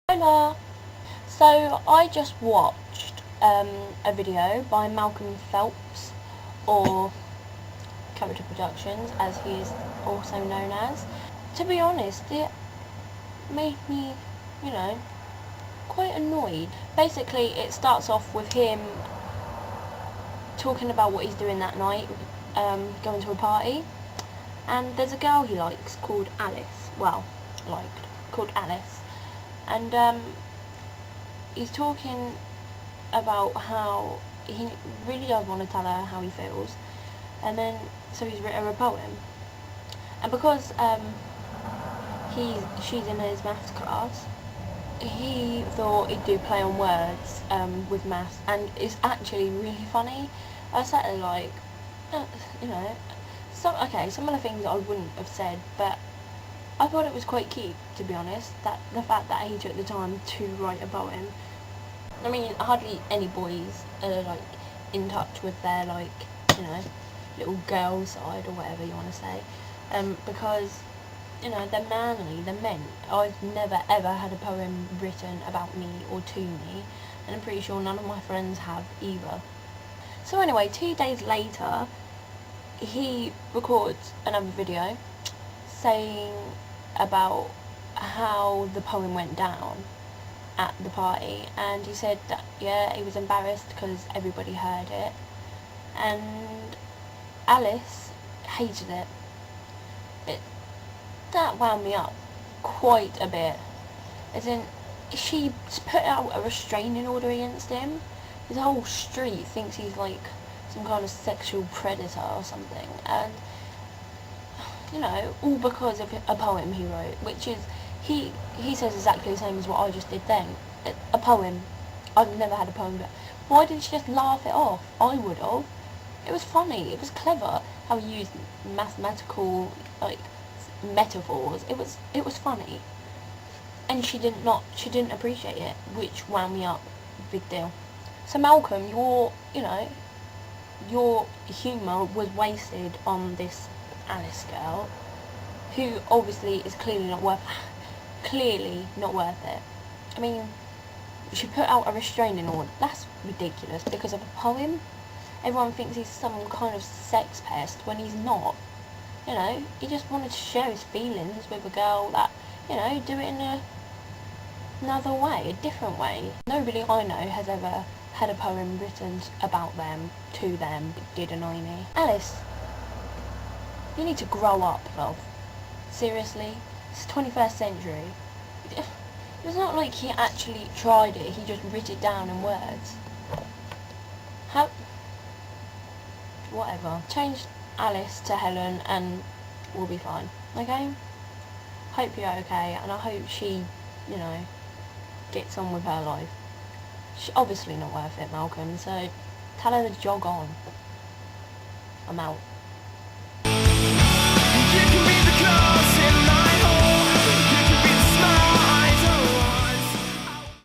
Hola! So I just watched a video by Malcolm Phelps, or Character Productions as he is also known as. To be honest, it made me, quite annoyed. Basically it starts off with him talking about what he's doing that night, going to a party, and there's a girl he likes called Alice, called Alice, and he's talking about how he really does want to tell her how he feels, and then so he's written her a poem, and because she's in his maths class, he thought he'd do play on words with maths, and it's actually really funny. I sat there like, some of the things I wouldn't have said, but I thought it was quite cute, to be honest, that the fact that he took the time to write a poem. I mean, hardly any boys are in touch with their little girl side, or whatever you want to say, because they're manly, they're men. I've never ever had a poem written about me or to me, and I'm pretty sure none of my friends have either. So anyway, 2 days later, he records another video saying about how the poem went down at the party, and he said that he was embarrassed because everybody heard it, and Alice hated it. That wound me up quite a bit, as in she put out a restraining order against him. His whole street thinks he's like some kind of sexual predator or something, and all because of a poem he wrote, which is, he says exactly the same as what I just did then. A poem. I've never had a poem, but why didn't she just laugh it off? I would have. It was funny, it was clever how he used mathematical, metaphors. It was funny. And she didn't appreciate it, which wound me up. Big deal. So Malcolm, your humour was wasted on this Alice girl, who obviously is clearly not worth it. I mean, she put out a restraining order. That's ridiculous, because of a poem. Everyone thinks he's some kind of sex pest when he's not. He just wanted to share his feelings with a girl that, do it in another way, a different way. Nobody I know has ever had a poem written about them, to them. It did annoy me. Alice, you need to grow up, love. Seriously, it's the 21st century. It's not like he actually tried it, he just wrote it down in words. Whatever. Change Alice to Helen and we'll be fine, okay? Hope you're okay, and I hope she, gets on with her life. She's obviously not worth it, Malcolm, so tell her to jog on. I'm out.